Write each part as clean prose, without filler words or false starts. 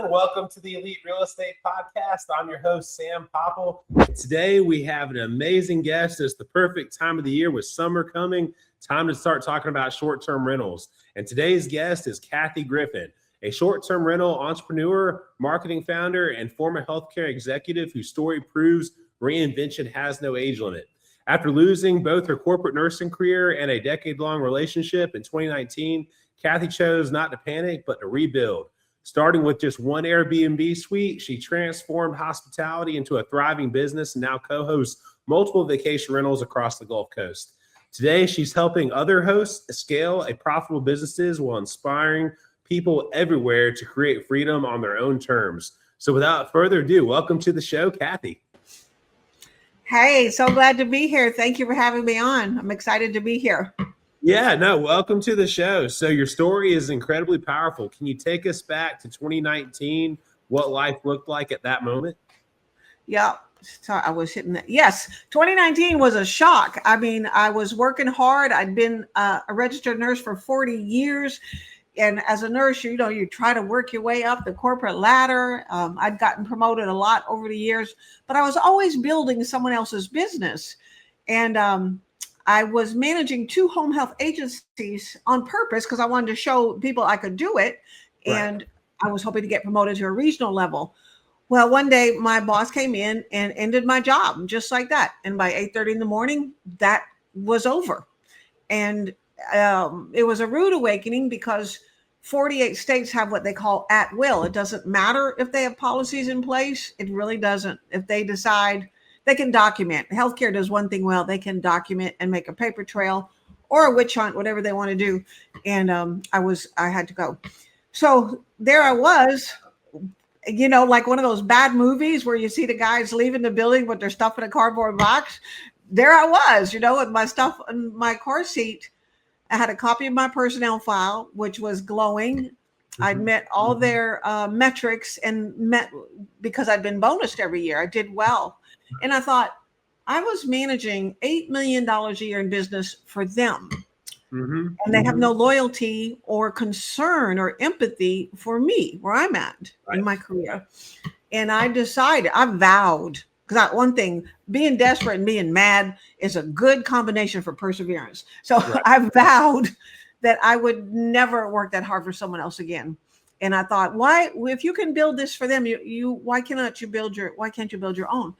everyone. Welcome to the Elite Real Estate Podcast. I'm your host, Sam Popple. Today, we have an amazing guest. It's the perfect time of the year with summer coming. Time to start talking about short-term rentals. And today's guest is Cathy Griffin, a short-term rental entrepreneur, marketing founder, and former healthcare executive whose story proves reinvention has no age limit. After losing both her corporate nursing career and a decade-long relationship in 2019, Cathy chose not to panic, but to rebuild. Starting with just one Airbnb suite, she transformed hospitality into a thriving business and now co-hosts multiple vacation rentals across the Gulf Coast. Today, she's helping other hosts scale a profitable businesses while inspiring people everywhere to create freedom on their own terms. So without further ado, welcome to the show, Cathy. Hey, so glad to be here. Thank you for having me on. I'm excited to be here. Yeah, no, welcome to the show. So your story is incredibly powerful. Can you take us back to 2019, what life looked like at that moment? Yeah, sorry, I was hitting that. Yes, 2019 was a shock. I mean, I was working hard. I'd been a registered nurse for 40 years. And as a nurse, you try to work your way up the corporate ladder. I'd gotten promoted a lot over the years, but I was always building someone else's business. And I was managing 2 home health agencies on purpose because I wanted to show people I could do it. Right. And I was hoping to get promoted to a regional level. Well, one day my boss came in and ended my job just like that. And by 8:30 in the morning, that was over. And it was a rude awakening because 48 states have what they call at will. It doesn't matter if they have policies in place. It really doesn't. If they decide, they can document. Healthcare does one thing well. They can document and make a paper trail or a witch hunt, whatever they want to do. And I had to go. So there I was, like one of those bad movies where you see the guys leaving the building with their stuff in a cardboard box. There I was, with my stuff in my car seat. I had a copy of my personnel file, which was glowing. Mm-hmm. I'd met all their metrics because I'd been bonused every year. I did well. And I thought I was managing $8 million a year in business for them. Mm-hmm. And they have no loyalty or concern or empathy for me, where I'm at in my career. And I vowed, because one thing, being desperate and being mad is a good combination for perseverance. So I vowed that I would never work that hard for someone else again. And I thought, if you can build this for them, why can't you build your own?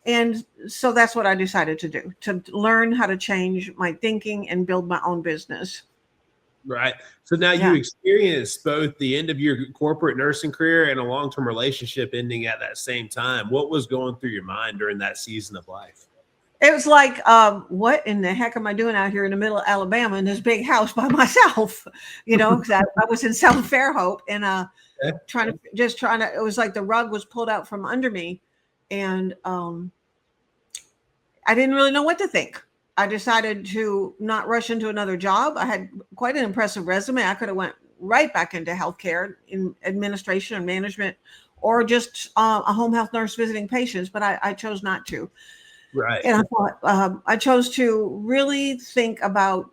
And so that's what I decided to do, to learn how to change my thinking and build my own business. Right. So now you experienced both the end of your corporate nursing career and a long-term relationship ending at that same time. What was going through your mind during that season of life? It was like, what in the heck am I doing out here in the middle of Alabama in this big house by myself? Because I was in South Fairhope and trying to, it was like the rug was pulled out from under me. And I didn't really know what to think. I decided to not rush into another job. I had quite an impressive resume. I could have went right back into healthcare in administration and management, or just a home health nurse visiting patients, but I chose not to. Right. And I thought I chose to really think about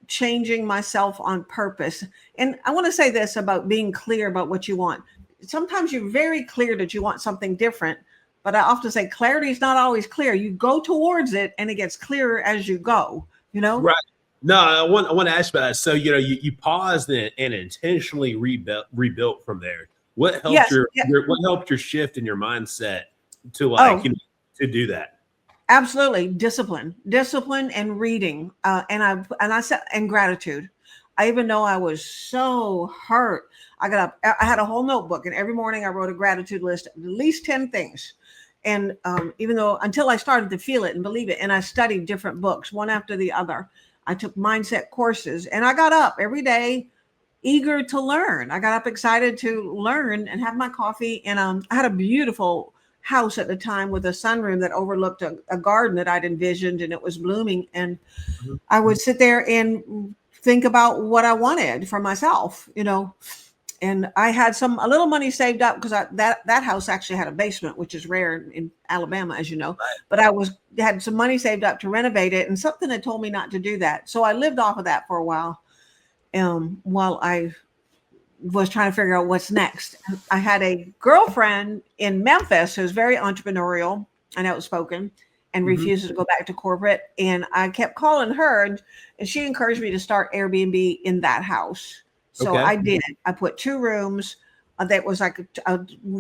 changing myself on purpose. And I want to say this about being clear about what you want. Sometimes you're very clear that you want something different. But I often say clarity is not always clear. You go towards it and it gets clearer as you go, Right. No, I want to ask about that. So, you paused and intentionally rebuilt from there. What helped what helped your shift in your mindset to to do that? Absolutely. Discipline and reading. And gratitude. I even know I was so hurt. I got up, I had a whole notebook, and every morning I wrote a gratitude list, at least 10 things. And until I started to feel it and believe it, and I studied different books, one after the other. I took mindset courses, and I got up every day eager to learn. I got up excited to learn and have my coffee. And I had a beautiful house at the time with a sunroom that overlooked a garden that I'd envisioned, and it was blooming. And I would sit there and think about what I wanted for myself, And I had a little money saved up because that house actually had a basement, which is rare in Alabama, as you know. Right. But I had some money saved up to renovate it, and something had told me not to do that. So I lived off of that for a while I was trying to figure out what's next. I had a girlfriend in Memphis who's very entrepreneurial and outspoken and refuses to go back to corporate. And I kept calling her, and she encouraged me to start Airbnb in that house. So Okay. I did. I put 2 rooms. That was like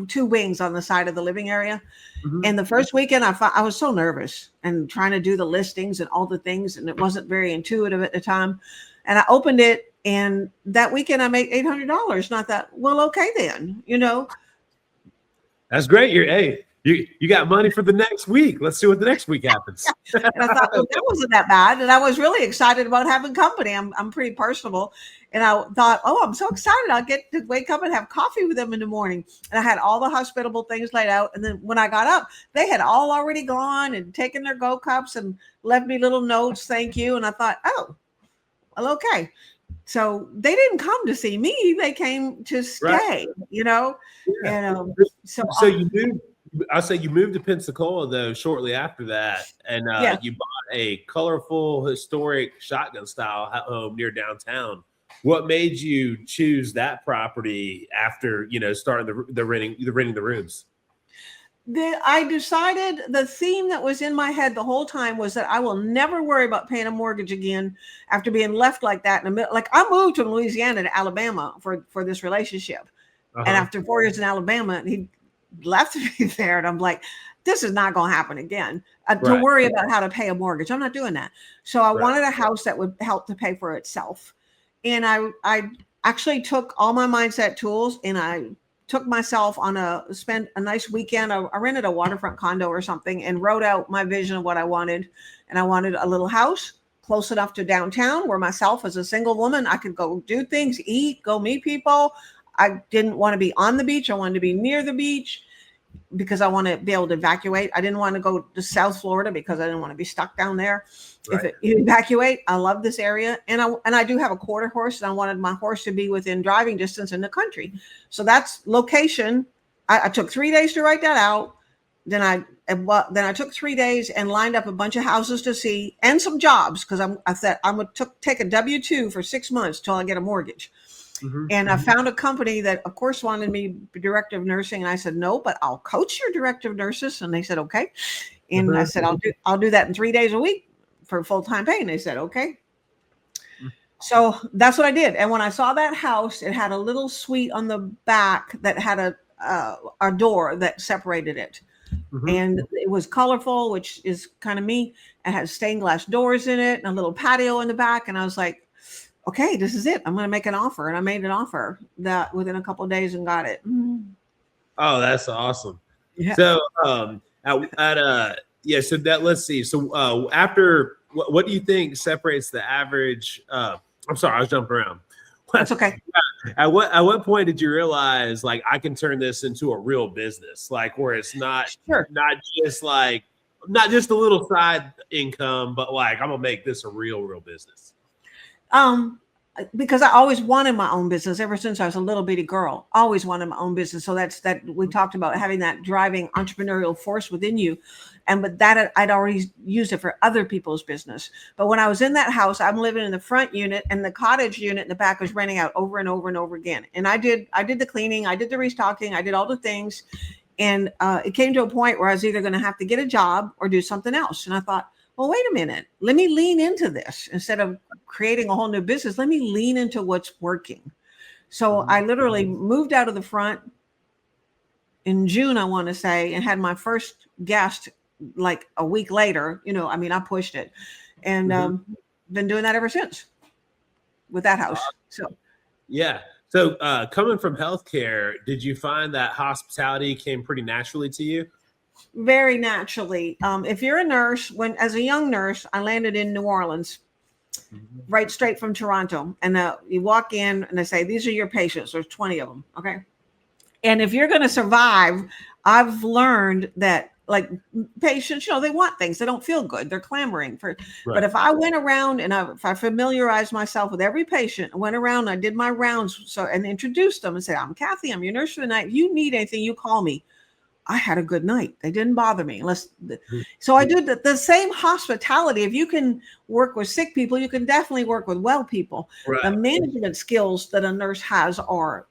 2 wings on the side of the living area. And the first weekend, I was so nervous and trying to do the listings and all the things, and it wasn't very intuitive at the time. And I opened it, and that weekend I made $800. Not that, well, okay then, That's great. You got money for the next week. Let's see what the next week happens. And I thought, well, that wasn't that bad. And I was really excited about having company. I'm pretty personable. And I thought, oh, I'm so excited. I'll get to wake up and have coffee with them in the morning. And I had all the hospitable things laid out. And then when I got up, they had all already gone and taken their go cups and left me little notes. Thank you. And I thought, oh, well, okay. So they didn't come to see me. They came to stay, Yeah. And so you moved. I'll say you moved to Pensacola though shortly after that, and you bought a colorful, historic shotgun style home near downtown. What made you choose that property after starting the renting the rooms? I decided the theme that was in my head the whole time was that I will never worry about paying a mortgage again after being left like that in the middle. Like, I moved from Louisiana to Alabama for this relationship, and after 4 years in Alabama, he left me there, and I'm like, this is not going to happen again. To worry about how to pay a mortgage, I'm not doing that. So I wanted a house that would help to pay for itself, and I actually took all my mindset tools, and I took myself on spent a nice weekend. I rented a waterfront condo or something and wrote out my vision of what I wanted. And I wanted a little house close enough to downtown where myself as a single woman, I could go do things, eat, go meet people. I didn't want to be on the beach. I wanted to be near the beach because I want to be able to evacuate. I didn't want to go to South Florida because I didn't want to be stuck down there. If it evacuate, I love this area. And I do have a quarter horse, and I wanted my horse to be within driving distance in the country. So that's location. I took 3 days to write that out. Then I took 3 days and lined up a bunch of houses to see and some jobs, because I thought I would take a W-2 for 6 months till I get a mortgage. And I found a company that, of course, wanted me director of nursing. And I said, no, but I'll coach your director of nurses. And they said, okay. And I said, I'll do that in 3 days a week for full-time pay. And they said, okay. So that's what I did. And when I saw that house, it had a little suite on the back that had a door that separated it. And it was colorful, which is kind of me. It had stained glass doors in it and a little patio in the back. And I was like, okay, this is it. I'm going to make an offer. And I made an offer that within a couple of days and got it. Oh, that's awesome. Yeah. So, so that, let's see. So, after what do you think separates the average? I'm sorry, I was jumping around. That's okay. At what point did you realize, like, I can turn this into a real business, like where it's not just a little side income, but like I'm gonna make this a real business? Because I always wanted my own business ever since I was a little bitty girl. Always wanted my own business. So that's that we talked about having that driving entrepreneurial force within you. But that I'd already used it for other people's business. But when I was in that house, I'm living in the front unit, and the cottage unit in the back was renting out over and over and over again. And I did the cleaning, I did the restocking, I did all the things. And it came to a point where I was either going to have to get a job or do something else. And I thought, well, wait a minute, let me lean into this instead of creating a whole new business. Let me lean into what's working. So I literally moved out of the front in June, I want to say, and had my first guest like a week later. I pushed it, and been doing that ever since with that house. So coming from healthcare, did you find that hospitality came pretty naturally to you? Very naturally. If you're a nurse, as a young nurse, I landed in New Orleans, right straight from Toronto. And you walk in and they say, these are your patients. There's 20 of them. Okay. And if you're going to survive, I've learned that like patients, they want things. They don't feel good. They're clamoring for, but if I went around and if I familiarized myself with every patient, I went around and I did my rounds and introduced them and said, I'm Cathy, I'm your nurse for the night. If you need anything, you call me. I had a good night. They didn't bother me. So I do the same hospitality. If you can work with sick people, you can definitely work with well people. Right. The management skills that a nurse has are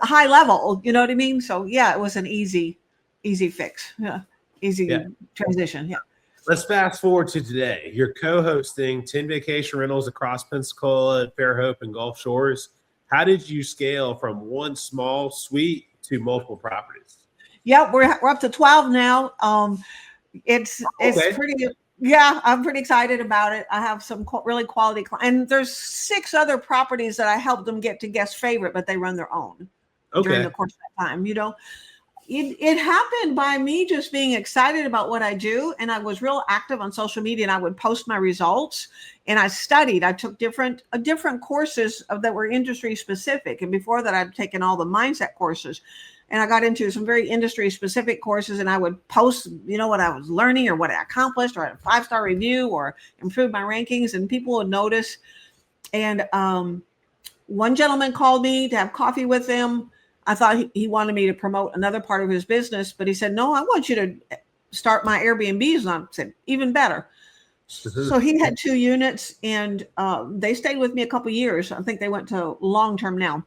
high level. You know what I mean? So yeah, it was an easy fix. Yeah, easy transition. Yeah. Let's fast forward to today. You're co-hosting 10 vacation rentals across Pensacola, Fairhope, and Gulf Shores. How did you scale from one small suite to multiple properties? Yeah, we're up to 12 now. It's pretty. Yeah, I'm pretty excited about it. I have some really quality and there's 6 other properties that I helped them get to guest favorite, but they run their own during the course of that time. You know, it happened by me just being excited about what I do, and I was real active on social media, and I would post my results, and I studied. I took different courses that were industry specific, and before that, I'd taken all the mindset courses. And I got into some very industry specific courses, and I would post, you know, what I was learning or what I accomplished, or a 5-star review, or improve my rankings, and people would notice. And one gentleman called me to have coffee with him. I thought he wanted me to promote another part of his business, but he said, no, I want you to start my Airbnbs. And I said, even better. So he had 2 units, and they stayed with me a couple of years. I think they went to long-term now.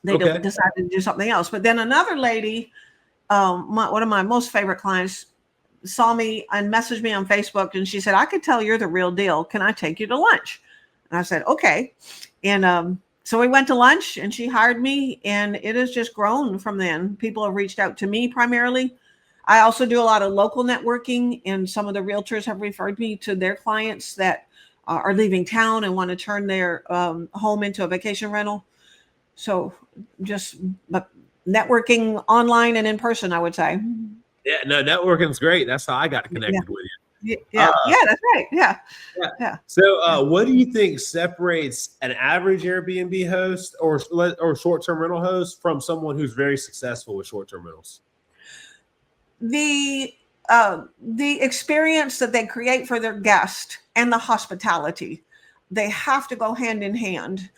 They decided to do something else. But then another lady, one of my most favorite clients, saw me and messaged me on Facebook, and she said, I could tell you're the real deal. Can I take you to lunch? And I said, okay. And so we went to lunch, and she hired me, and it has just grown from then. People have reached out to me primarily. I also do a lot of local networking, and some of the realtors have referred me to their clients that are leaving town and want to turn their home into a vacation rental. So just networking online and in person, I would say. Yeah, no, networking's great. That's how I got connected with you. Yeah, that's right. Yeah. So what do you think separates an average Airbnb host or short-term rental host from someone who's very successful with short-term rentals? The experience that they create for their guest and the hospitality, they have to go hand in hand.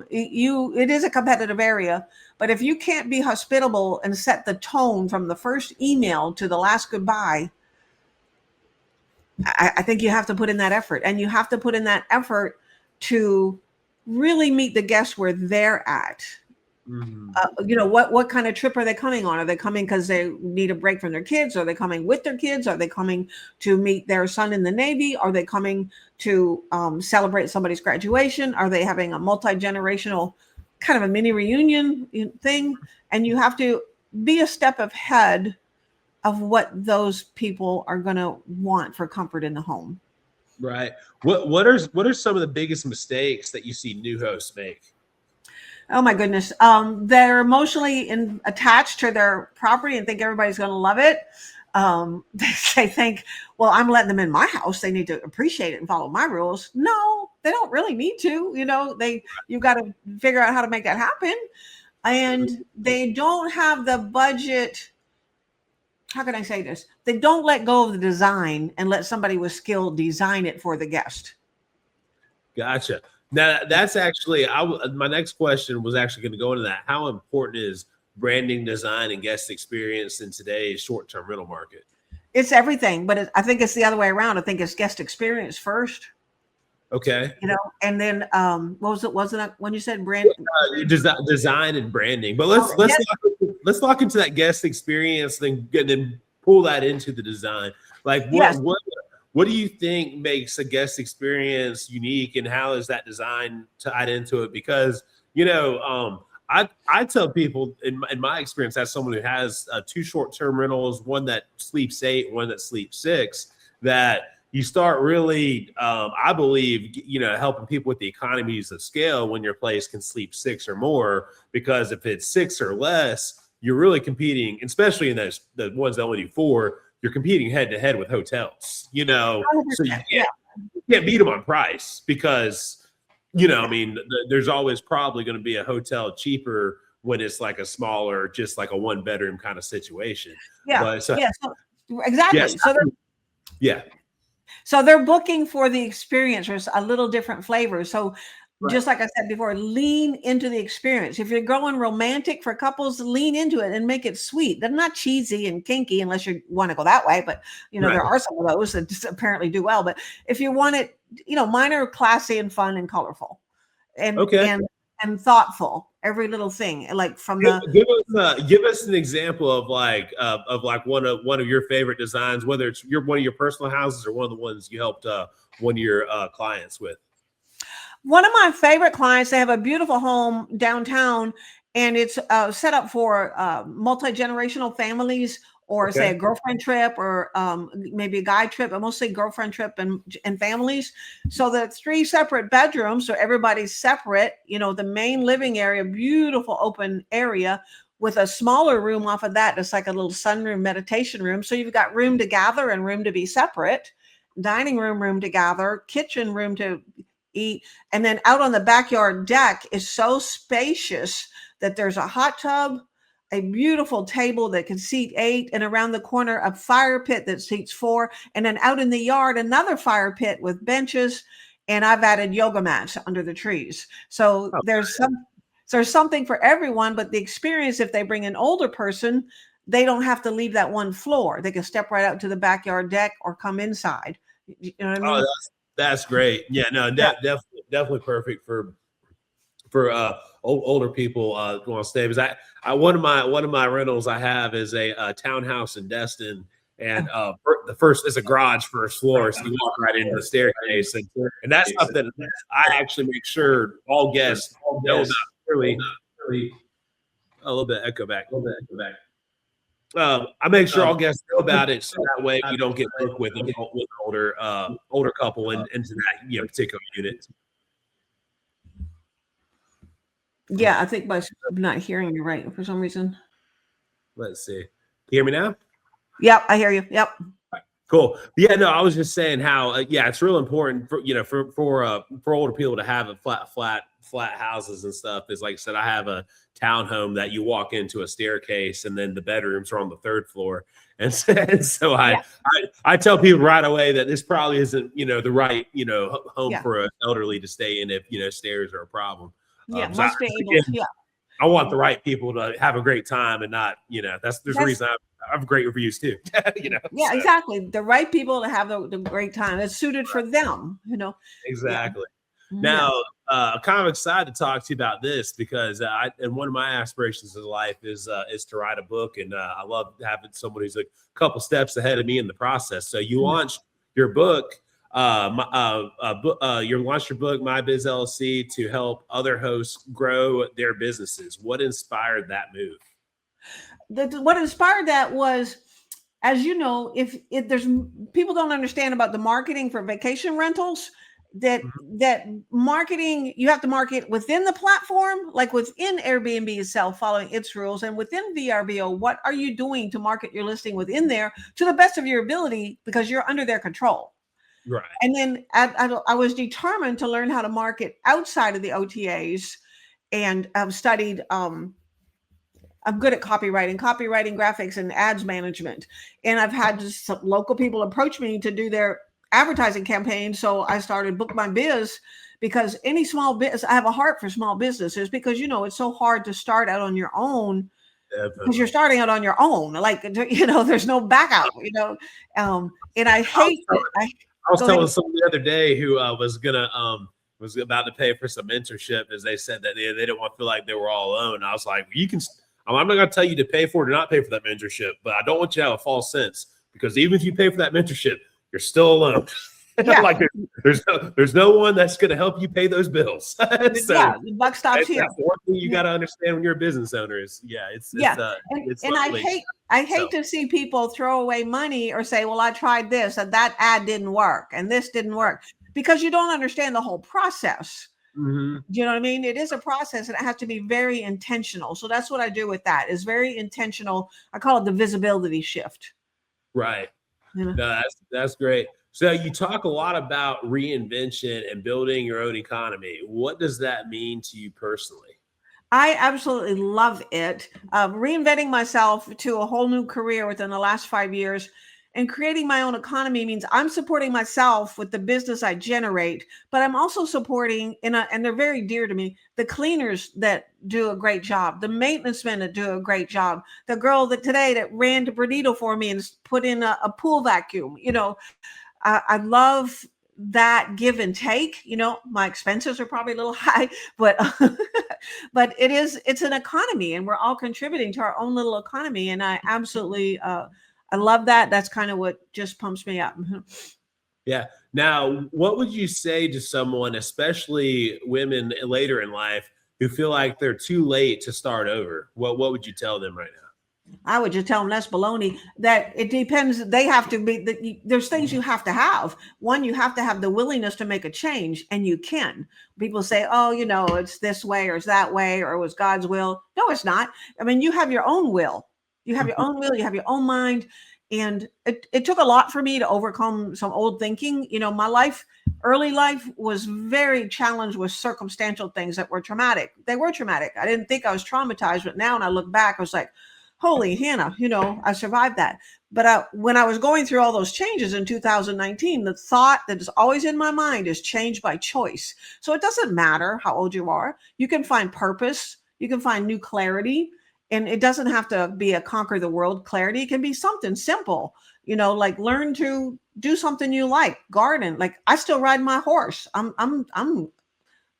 It is a competitive area, but if you can't be hospitable and set the tone from the first email to the last goodbye, I think you have to put in that effort, and you have to put in that effort to really meet the guests where they're at. Mm-hmm. You know, what kind of trip are they coming on? Are they coming because they need a break from their kids? Are they coming with their kids? Are they coming to meet their son in the Navy? Are they coming to celebrate somebody's graduation? Are they having a multi-generational kind of a mini reunion thing? And you have to be a step ahead of what those people are going to want for comfort in the home. Right. What are some of the biggest mistakes that you see new hosts make? Oh my goodness. They're emotionally attached to their property and think everybody's going to love it. They think, well, I'm letting them in my house. They need to appreciate it and follow my rules. No, they don't really need to. You know, you've got to figure out how to make that happen. And they don't have the budget. How can I say this? They don't let go of the design and let somebody with skill design it for the guest. Gotcha. Now that's actually, my next question was actually going to go into that. How important is branding, design, and guest experience in today's short-term rental market? It's everything, but I think it's the other way around. I think it's guest experience first. Okay. You know, and then what was it? Wasn't it when you said brand? Design and branding. But let's lock into that guest experience, then pull that into the design. Like what do you think makes a guest experience unique, and how is that design tied into it? Because you know, I tell people in my experience, as someone who has 2 short-term rentals, one that sleeps 8, one that sleeps 6, that you start really, I believe, you know, helping people with the economies of scale when your place can sleep 6 or more, because if it's 6 or less, you're really competing, especially in the ones that only do 4, you're competing head to head with hotels, you know, so you can't beat them on price because, you know, I mean, there's always probably going to be a hotel cheaper when it's like a smaller, just like a 1-bedroom kind of situation. Yeah. Exactly. Yes. So they're booking for the experience. There's a little different flavor. So just like I said before, lean into the experience. If you're going romantic for couples, lean into it and make it sweet. They're not cheesy and kinky unless you want to go that way. But, there are some of those that just apparently do well. But if you want it, mine are classy and fun and colorful and thoughtful. Every little thing, like from give us an example of one of your favorite designs, whether it's one of your personal houses or one of the ones you helped one of your clients with. One of my favorite clients, they have a beautiful home downtown, and it's set up for multi-generational families, or say a girlfriend trip, or maybe a guy trip, but mostly girlfriend trip and families. So the 3 separate bedrooms, so everybody's separate. The main living area, beautiful open area, with a smaller room off of that. It's like a little sunroom meditation room. So you've got room to gather and room to be separate. Dining room to gather, kitchen room to eat, and then out on the backyard deck is so spacious that there's a hot tub, a beautiful table that can seat 8, and around the corner a fire pit that seats 4, and then out in the yard another fire pit with benches, and I've added yoga mats under the trees. So there's something for everyone. But the experience, if they bring an older person, they don't have to leave that one floor. They can step right out to the backyard deck or come inside. You know what I mean? That's great. Yeah, no, definitely perfect for older people who want to stay. Because one of my rentals I have is a townhouse in Destin, and the first is a garage first floor, so you walk right into the staircase, and that's something I actually make sure all guests know about. Really, a little bit echo back. I make sure all guests know about it, so that way you don't get booked with an older couple into that particular unit. Yeah, I think I'm not hearing you right for some reason. Let's see. Can you hear me now? Yep, I hear you. Yep. Cool. Yeah, no, I was just saying how it's real important for older people to have a flat houses and stuff. Is like I said, I have a townhome that you walk into a staircase, and then the bedrooms are on the 3rd floor. And so I tell people right away that this probably isn't the right home for an elderly to stay in if stairs are a problem. I want the right people to have a great time, and not there's a reason I have great reviews too. Exactly. The right people to have the great time. It's suited for them. Exactly. Now, I'm kind of excited to talk to you about this because and one of my aspirations in life is to write a book, and I love having someone who's a couple steps ahead of me in the process. So you launched your book, you launched your book, My Biz LLC, to help other hosts grow their businesses. What inspired that move? What inspired that was, as you know, if there's people don't understand about the marketing for vacation rentals. That marketing, you have to market within the platform, like within Airbnb itself, following its rules, and within VRBO, what are you doing to market your listing within there to the best of your ability, because you're under their control. Right. And then I was determined to learn how to market outside of the OTAs, and I've studied. I'm good at copywriting, graphics, and ads management, and I've had some local people approach me to do their advertising campaign. So I started Book My Biz, because any small business, I have a heart for small businesses, because it's so hard to start out on your own. Because you're starting out on your own, like there's no backup, and I hate it. I was telling someone the other day who was about to pay for some mentorship, as they said that they didn't want to feel like they were all alone. I was like, I'm not going to tell you to pay for it or not pay for that mentorship, but I don't want you to have a false sense, because even if you pay for that mentorship, you're still alone. Yeah. Like there's no one that's going to help you pay those bills. So the buck stops here. That's the one thing you got to understand when you're a business owner is I hate to see people throw away money or say, well, I tried this and that ad didn't work and this didn't work, because you don't understand the whole process. Mm-hmm. Do you know what I mean? It is a process, and it has to be very intentional. So that's what I do with that. Is very intentional. I call it the visibility shift. Right. No, that's great. So you talk a lot about reinvention and building your own economy. What does that mean to you personally? I absolutely love it. Reinventing myself to a whole new career within the last 5 years. And creating my own economy means I'm supporting myself with the business I generate, but I'm also supporting, and they're very dear to me, the cleaners that do a great job, the maintenance men that do a great job, the girl that today that ran to Bernito for me and put in a pool vacuum. I love that give and take. My expenses are probably a little high, but but it's an economy, and we're all contributing to our own little economy. And I absolutely I love that. That's kind of what just pumps me up. Yeah. Now, what would you say to someone, especially women later in life, who feel like they're too late to start over? What would you tell them right now? I would just tell them that's baloney. That it depends. They have to be. There's things you have to have. One, you have to have the willingness to make a change, and you can. People say, "Oh, it's this way or it's that way, or it was God's will." No, it's not. I mean, you have your own will. You have your own will. You have your own mind, and it took a lot for me to overcome some old thinking. My early life was very challenged with circumstantial things that were traumatic. They were traumatic. I didn't think I was traumatized, but now when I look back, I was like, holy Hannah, I survived that. But when I was going through all those changes in 2019, the thought that is always in my mind is change by choice. So it doesn't matter how old you are. You can find purpose. You can find new clarity. And it doesn't have to be a conquer the world clarity. It can be something simple, like learn to do something you like, garden. Like I still ride my horse. I'm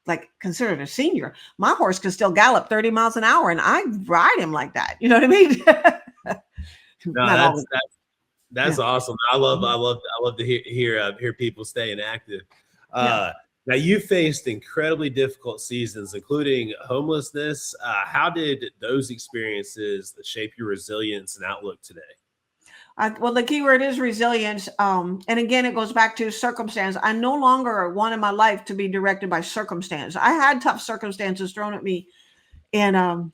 like considered a senior. My horse can still gallop 30 miles an hour and I ride him like that. You know what I mean? No, that's awesome. I love to hear people staying active. Now you faced incredibly difficult seasons, including homelessness. How did those experiences shape your resilience and outlook today? Well, the key word is resilience. And again, it goes back to circumstance. I no longer wanted my life to be directed by circumstance. I had tough circumstances thrown at me, and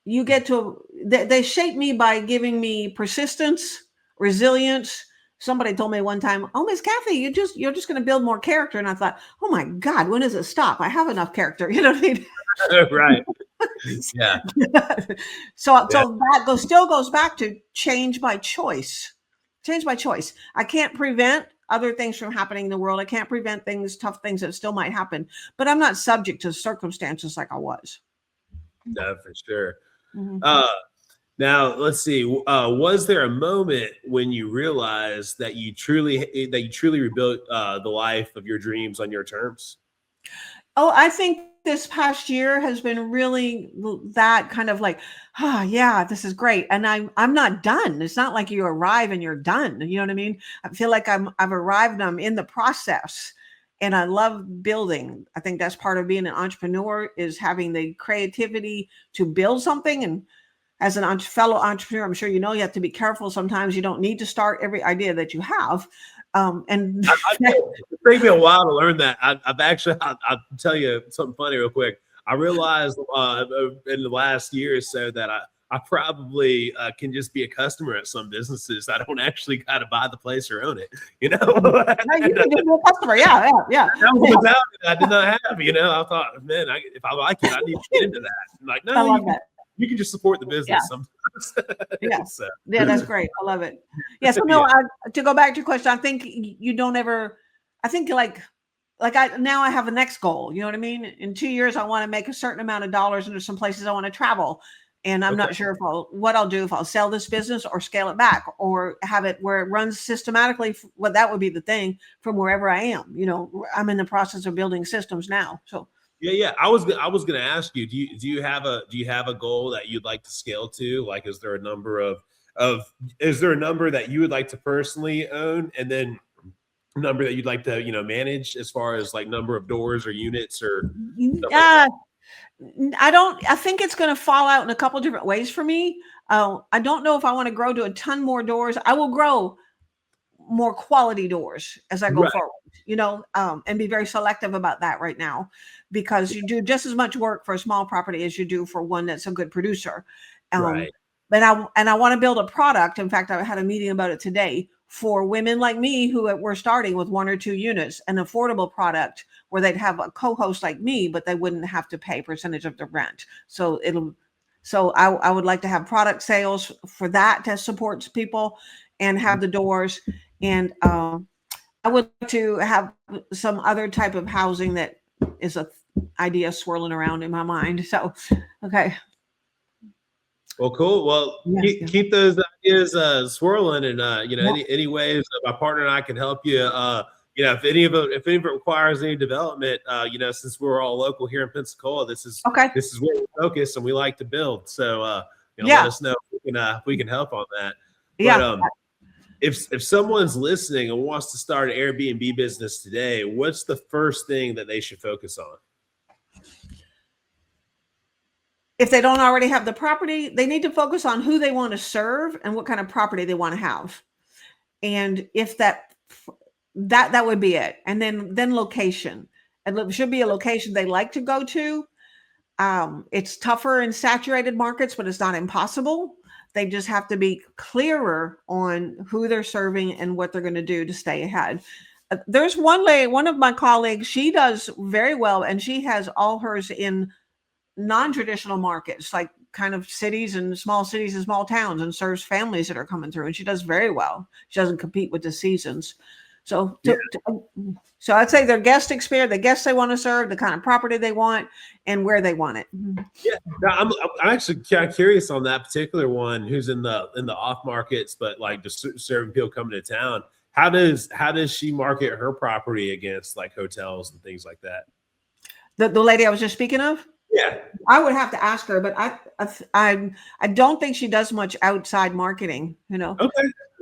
they shape me by giving me persistence, resilience. Somebody told me one time, "Oh, Miss Cathy, you're just going to build more character." And I thought, "Oh my God, when does it stop? I have enough character." You know what I mean? Right. Yeah. So that still goes back to change by choice. Change by choice. I can't prevent other things from happening in the world. I can't prevent tough things that still might happen, but I'm not subject to circumstances like I was. No, for sure. Mm-hmm. Now let's see. Was there a moment when you realized that you truly rebuilt the life of your dreams on your terms? Oh, I think this past year has been really that kind of like, yeah, this is great. And I'm not done. It's not like you arrive and you're done. You know what I mean? I feel like I've arrived and I'm in the process. And I love building. I think that's part of being an entrepreneur, is having the creativity to build something. And as a fellow entrepreneur, I'm sure you have to be careful. Sometimes you don't need to start every idea that you have. And it took me a while to learn that. I'll tell you something funny real quick. I realized in the last year or so that I probably can just be a customer at some businesses. I don't actually got to buy the place or own it. You can just be a customer. Yeah. That was a mentality that I did not have. I thought, man, if I like it, I need to get into that. I'm like, no, you can just support the business sometimes. Yeah. Yeah, that's great. I love it. Yeah. So no, to go back to your question, I think you don't ever, I think like I have a next goal. You know what I mean? In 2 years, I want to make a certain amount of dollars, and there's some places I want to travel. And I'm not sure what I'll do, if I'll sell this business or scale it back or have it where it runs systematically. Well, that would be the thing from wherever I am. I'm in the process of building systems now. So. Yeah. I was going to ask you, do you have a goal that you'd like to scale to? Like, is there a number that you would like to personally own, and then a number that you'd like to, manage, as far as like number of doors or units or I think it's going to fall out in a couple different ways for me. I don't know if I want to grow to a ton more doors. I will grow more quality doors as I go forward, and be very selective about that right now, because you do just as much work for a small property as you do for one that's a good producer. But I want to build a product. In fact, I had a meeting about it today for women like me who were starting with 1 or 2 units, an affordable product where they'd have a co-host like me, but they wouldn't have to pay a percentage of the rent. So I would like to have product sales for that to support people. and have the doors. And I would like to have some other type of housing that is a idea swirling around in my mind. So, okay. Well, cool. Well, Yes, keep those ideas swirling, and yeah. any ways that my partner and I can help you. If any of it requires any development, since we're all local here in Pensacola, this is Okay. where we focus and we like to build. So Yeah. let us know if we can help on that. Yeah. But if someone's listening and wants to start an Airbnb business today, what's the first thing that they should focus on? If they don't already have the property, they need to focus on who they want to serve and what kind of property they want to have. And if that would be it. And then location. And it should be a location they like to go to. It's tougher in saturated markets, but it's not impossible. They just have to be clearer on who they're serving and what they're going to do to stay ahead. There's one of my colleagues, she does very well, and she has all hers in non-traditional markets, like kind of cities and small towns, and serves families that are coming through. And she does very well. She doesn't compete with the seasons. So, so I'd say their guest experience, the guests they want to serve, the kind of property they want, and where they want it. Yeah, no, I'm actually kind of curious on that particular one. Who's in the off markets, but like just serving people coming to town. How does she market her property against like hotels and things like that? The lady I was just speaking of. Yeah, I would have to ask her, but I don't think she does much outside marketing. Okay.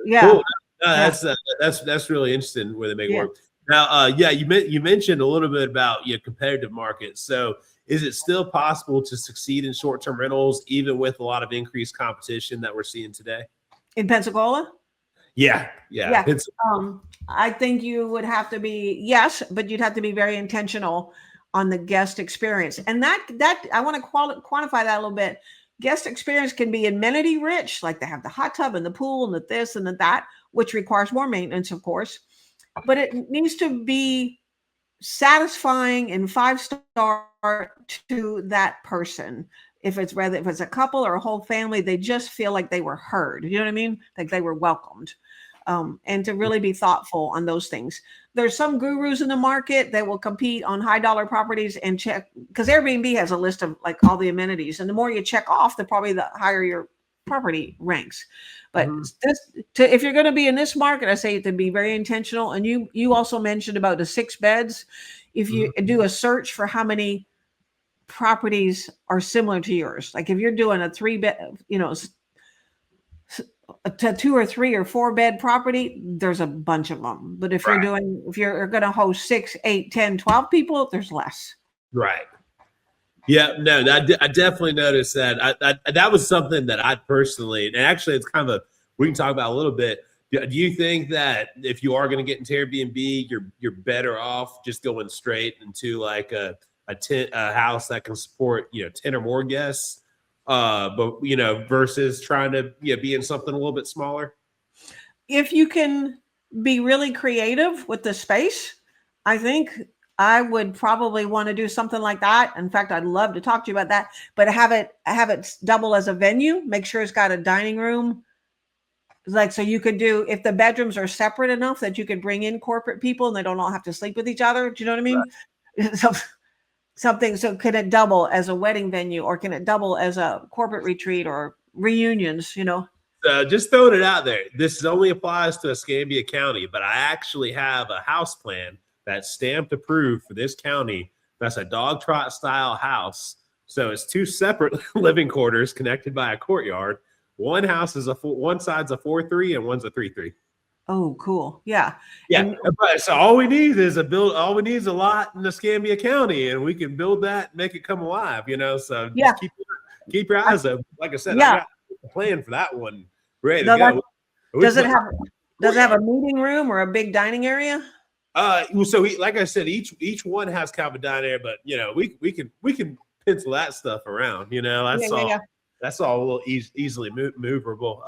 Yeah. Cool. That's really interesting where they make it work. Now, you mentioned a little bit about competitive markets. So, is it still possible to succeed in short-term rentals even with a lot of increased competition that we're seeing today in Pensacola? Yeah. I think you would have to be but you'd have to be very intentional on the guest experience, and that I want to quantify that a little bit. Guest experience can be amenity rich, like they have the hot tub and the pool and the this and the that, which requires more maintenance, of course, but it needs to be satisfying and 5-star to that person. If it's a couple or a whole family, they just feel like they were heard. You know what I mean? Like they were welcomed. And to really be thoughtful on those things. There's some gurus in the market that will compete on high dollar properties and check, because Airbnb has a list of like all the amenities, and the more you check off, the higher your property ranks. But if you're going to be in this market, I say to be very intentional. And you also mentioned about the 6 beds. If you do a search for how many properties are similar to yours, like if you're doing a 3-bed, a 2 or 3 or 4 bed property, there's a bunch of them. But if you're going to host 6, 8, 10, 12 people, there's less. Right. Yeah, no, I definitely noticed that. That was something that I personally, and actually it's kind of we can talk about a little bit. Do you think that if you are going to get into Airbnb, you're better off just going straight into like a house that can support 10 or more guests? But versus trying to be in something a little bit smaller? If you can be really creative with the space, I think I would probably want to do something like that. In fact, I'd love to talk to you about that, but have it double as a venue. Make sure it's got a dining room. Like, so you could do, if the bedrooms are separate enough that you could bring in corporate people and they don't all have to sleep with each other. Do you know what I mean? Right. So can it double as a wedding venue, or can it double as a corporate retreat or reunions, Just throwing it out there. This only applies to Escambia County, but I actually have a house plan that's stamped approved for this county. That's a dog trot style house. So it's 2 separate living quarters connected by a courtyard. One house is one side's a 4-3 and one's a 3-3. Oh, cool. Yeah. Yeah. So all we need is a lot in Escambia County, and we can build that, make it come alive, So just keep your eyes open. Like I said, I got a plan for that one. Ready to go. Does it have a meeting room or a big dining area? So like I said, each one has kind of a dining area, but we can pencil that stuff around. That's all a little easily movable.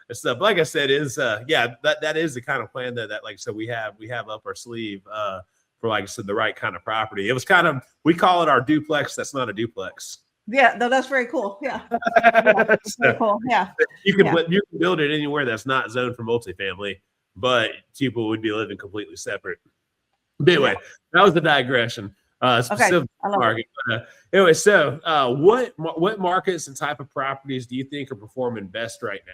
And stuff. Like I said, is that is the kind of plan that like I said we have up our sleeve for, like I said, the right kind of property. It was kind of, we call it our duplex. That's not a duplex. Yeah, no, that's very cool. Yeah. Yeah, that's very So cool. Yeah. you can Yeah. you can build it anywhere that's not zoned for multifamily, but people would be living completely separate. But Yeah. anyway, that was the digression. Okay. Specific I love it. market. Anyway, so what markets and type of properties do you think are performing best right now?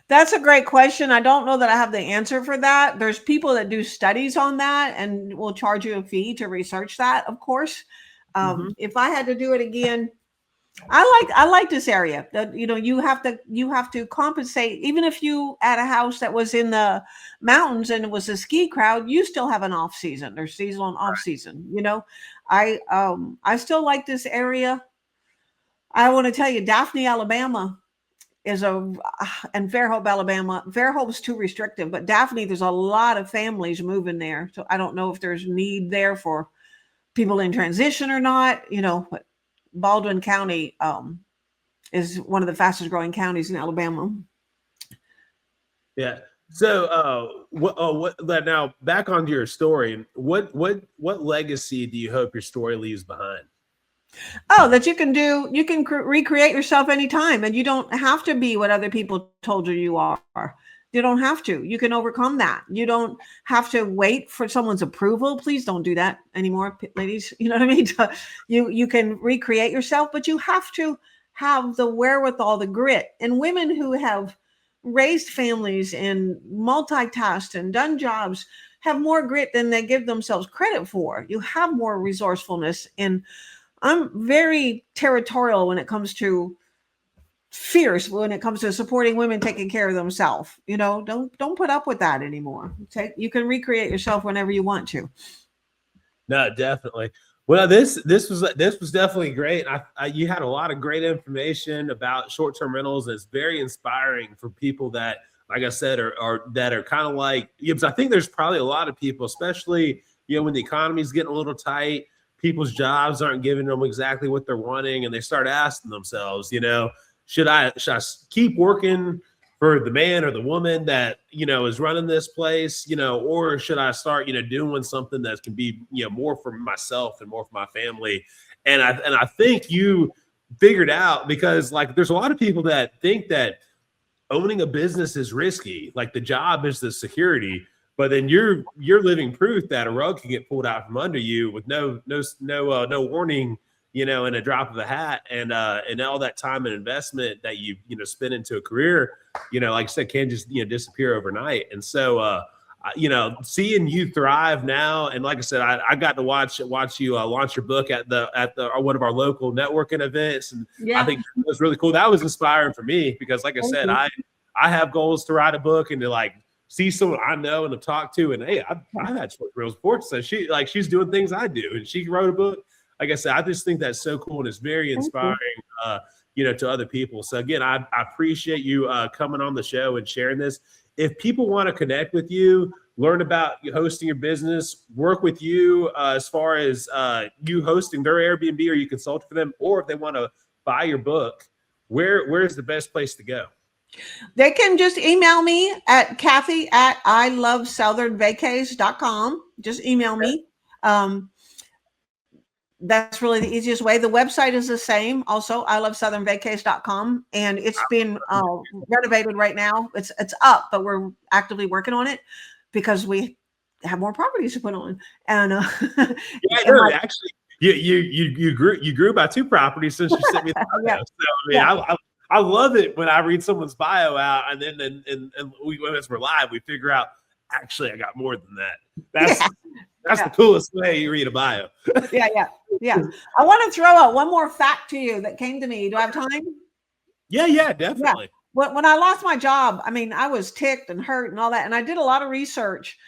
That's a great question. I don't know that I have the answer for that. There's people that do studies on that and will charge you a fee to research that, of course. Mm-hmm. If I had to do it again, I like this area. That you have to compensate. Even if you at a house that was in the mountains and it was a ski crowd, you still have an off season. There's seasonal and off season. I still like this area. I want to tell you, Daphne, Alabama is and Fairhope, Alabama. Fairhope's too restrictive, but Daphne, there's a lot of families moving there. So I don't know if there's need there for people in transition or not. But Baldwin County is one of the fastest growing counties in Alabama. Yeah. So, what now? Back onto your story. What legacy do you hope your story leaves behind? Oh, that you can recreate yourself anytime, and you don't have to be what other people told you are. You don't have to. You can overcome that. You don't have to wait for someone's approval. Please don't do that anymore, ladies. You know what I mean? You can recreate yourself, but you have to have the wherewithal, the grit. And women who have raised families and multitasked and done jobs have more grit than they give themselves credit for. You have more resourcefulness. And I'm very territorial when it comes to fierce when it comes to supporting women taking care of themselves. Don't put up with that anymore. You can recreate yourself whenever you want to. No, definitely. Well, this was definitely great. You had a lot of great information about short-term rentals. It's very inspiring for people that, like I said, are kind of like, because I think there's probably a lot of people, especially when the economy's getting a little tight, people's jobs aren't giving them exactly what they're wanting, and they start asking themselves, should I keep working for the man or the woman that is running this place, or should I start doing something that can be more for myself and more for my family? And I think you figured out, because like there's a lot of people that think that owning a business is risky, like the job is the security, but then you're living proof that a rug can get pulled out from under you with no warning, in a drop of a hat, and all that time and investment that you spend into a career, like I said, can just disappear overnight. And so seeing you thrive now, and like I said, I got to watch you launch your book at the one of our local networking events, and Yeah. I think it was really cool. That was inspiring for me, because like I said, I have goals to write a book and to like see someone I know and to talk to, and hey, I've had short reels before, so she's doing things I do, and she wrote a book. Like I said, I just think that's so cool, and it's very inspiring, to other people. So again, I appreciate you coming on the show and sharing this. If people want to connect with you, learn about you hosting your business, work with you as far as you hosting their Airbnb, or you consult for them, or if they want to buy your book, where's the best place to go? They can just email me at Cathy at ilovesouthernvacays.com. Just email me. That's really the easiest way. The website is the same. Also, ilovesouthernvacays.com, and it's been renovated right now. It's up, but we're actively working on it because we have more properties to put on. And actually, you grew by 2 properties since you sent me the bio. So I love it when I read someone's bio out, and then as we're live, we figure out actually I got more than that. That's the coolest way you read a bio. Yeah. I want to throw out one more fact to you that came to me. Do I have time? Yeah, definitely. Yeah. When I lost my job, I was ticked and hurt and all that, and I did a lot of research,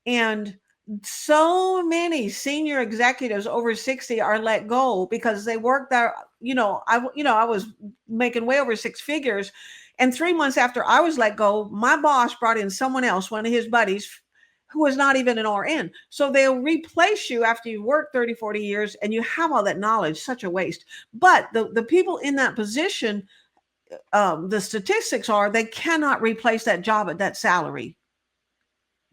and so many senior executives over 60 are let go because they worked there. I was making way over 6 figures, and 3 months after I was let go, my boss brought in someone else, one of his buddies, who was not even an RN. So they'll replace you after you work 30, 40 years and you have all that knowledge. Such a waste. But the people in that position, the statistics are they cannot replace that job at that salary.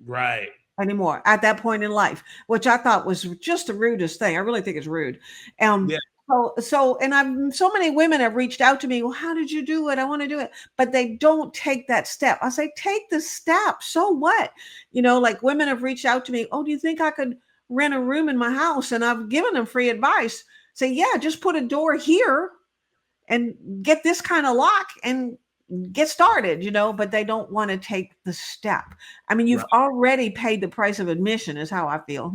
Right. Anymore at that point in life, which I thought was just the rudest thing. I really think it's rude. And so many women have reached out to me. Well, how did you do it? I want to do it, but they don't take that step. I say, take the step. So what? Like women have reached out to me. Oh, do you think I could rent a room in my house? And I've given them free advice. Say, yeah, just put a door here and get this kind of lock and get started, but they don't want to take the step. I mean, you've already paid the price of admission is how I feel,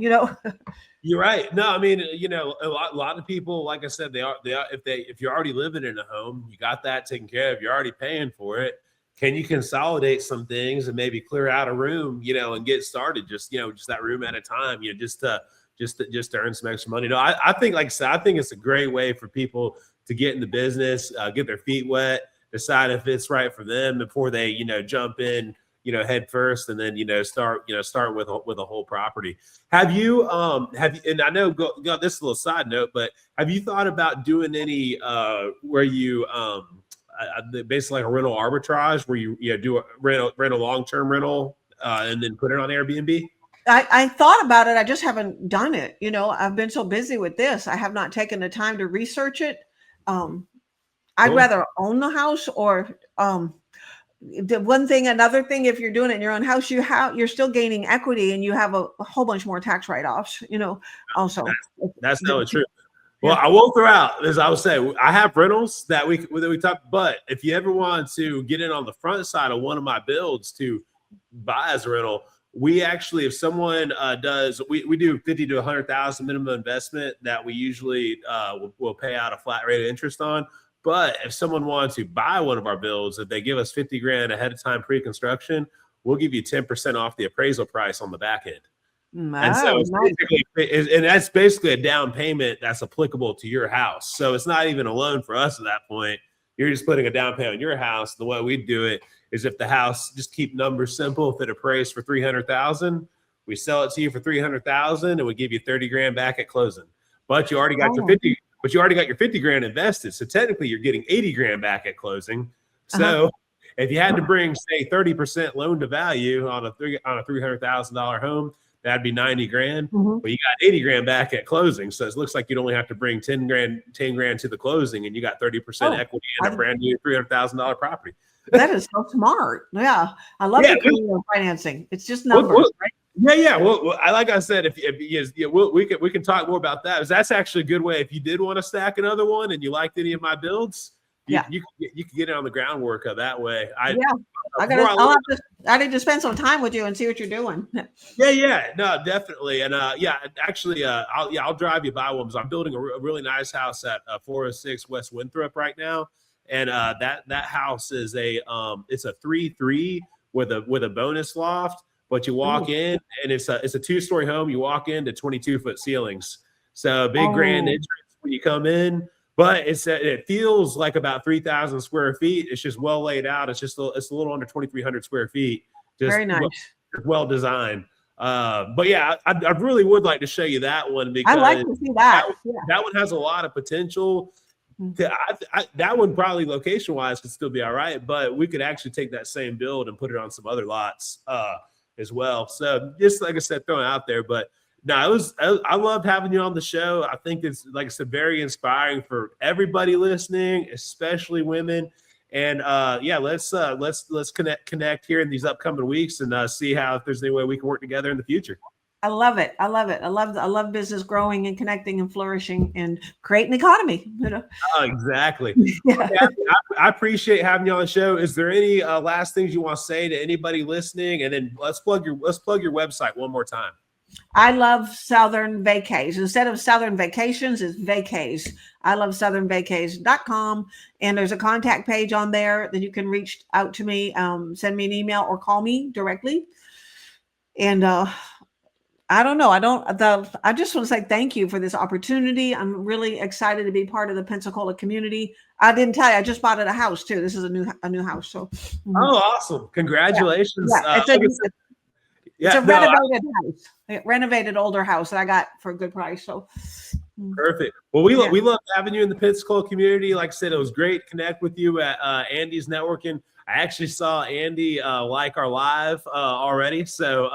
You're right. No, I mean, a lot of people, like I said, they are if you're already living in a home, you got that taken care of, you're already paying for it. Can you consolidate some things and maybe clear out a room, and get started just that room at a time, just to earn some extra money. No, I think, like I said, I think it's a great way for people to get in the business, get their feet wet, decide if it's right for them before they, jump in, head first, and then, start with a whole property. Have you, and I know, this is a little side note, but have you thought about doing any, where you, basically like a rental arbitrage where you do rent a long-term rental, and then put it on Airbnb? I thought about it. I just haven't done it. I've been so busy with this. I have not taken the time to research it. I'd rather own the house or, another thing, if you're doing it in your own house, you're still gaining equity and you have a whole bunch more tax write-offs, also. That's totally true. Well, I will throw out, as I would say, I have rentals that we talk, but if you ever want to get in on the front side of one of my builds to buy as a rental, we actually, if someone does, we do 50 to 100,000 minimum investment that we usually will pay out a flat rate of interest on. But if someone wants to buy one of our builds, if they give us 50 grand ahead of time pre-construction, we'll give you 10% off the appraisal price on the back end. And so that's basically a down payment that's applicable to your house. So it's not even a loan for us at that point. You're just putting a down payment on your house. The way we do it is, if the house, just keep numbers simple, if it appraised for 300,000, we sell it to you for 300,000 and we give you 30 grand back at closing. But you already got your 50. But you already got your 50 grand invested. So technically you're getting 80 grand back at closing. So if you had to bring, say, 30% loan to value on a $300,000 home, that'd be 90 grand. But you got 80 grand back at closing. So it looks like you'd only have to bring 10 grand to the closing, and you got 30% equity in a brand new $300,000 property. That is so smart. Yeah. I love the financing. It's just numbers, right? Yeah. Well, like I said, we can talk more about that. That's actually a good way. If you did want to stack another one and you liked any of my builds, you can get it on the groundwork of that way. I need to spend some time with you and see what you're doing. No, definitely. And I'll drive you by one, because I'm building a really nice house at 406 West Winthrop right now. And that house is it's a 3-3 with a bonus loft. But you walk in and it's a 2-story home. You walk into 22-foot ceilings. So big grand entrance when you come in, but it feels like about 3,000 square feet. It's just well laid out. It's a little under 2,300 square feet. Just very nice. Well designed. But yeah, I really would like to show you that one, because I like to see that. That one has a lot of potential. That one probably location wise could still be all right, but we could actually take that same build and put it on some other lots as well. So just like I said, throwing it out there. But no, I loved having you on the show. I think it's, like I said, very inspiring for everybody listening, especially women. And let's connect here in these upcoming weeks and see how, if there's any way we can work together in the future. I love it. I love business growing and connecting and flourishing and creating an economy. Oh, exactly. Yeah. I appreciate having you on the show. Is there any last things you want to say to anybody listening? And then let's plug your website one more time. I love Southern Vacays. Instead of Southern Vacations, it's Vacays. I love southernvacays.com. And there's a contact page on there that you can reach out to me, send me an email or call me directly. And I don't know. I just want to say thank you for this opportunity. I'm really excited to be part of the Pensacola community. I didn't tell you, I just bought a house too. This is a new house. So. Oh, awesome. Congratulations. Yeah. It's a renovated house, renovated older house that I got for a good price. So perfect. Well, we love having you in the Pensacola community. Like I said, it was great to connect with you at Andy's Networking. I actually saw Andy like our live already. So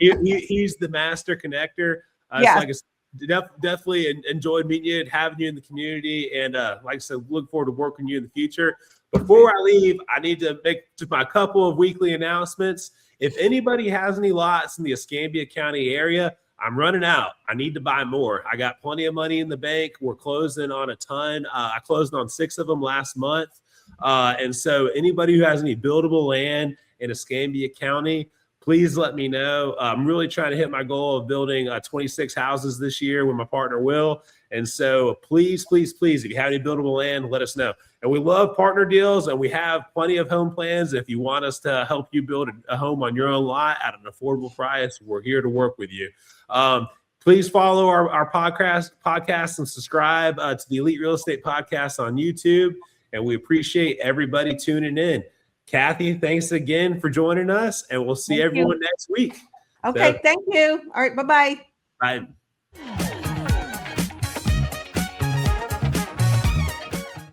he's the master connector. So like I said, definitely enjoyed meeting you and having you in the community. And like I said, look forward to working with you in the future. Before I leave, I need to make just my couple of weekly announcements. If anybody has any lots in the Escambia County area, I'm running out. I need to buy more. I got plenty of money in the bank. We're closing on a ton. I closed on 6 of them last month. And so anybody who has any buildable land in Escambia County, please let me know. I'm really trying to hit my goal of building 26 houses this year with my partner, Will. And so please, please, please, if you have any buildable land, let us know. And we love partner deals, and we have plenty of home plans. If you want us to help you build a home on your own lot at an affordable price, we're here to work with you. Please follow our podcast and subscribe to the Elite Real Estate Podcast on YouTube. And we appreciate everybody tuning in. Cathy, thanks again for joining us, and we'll see everyone next week. Okay, thank you. All right, bye-bye. Bye.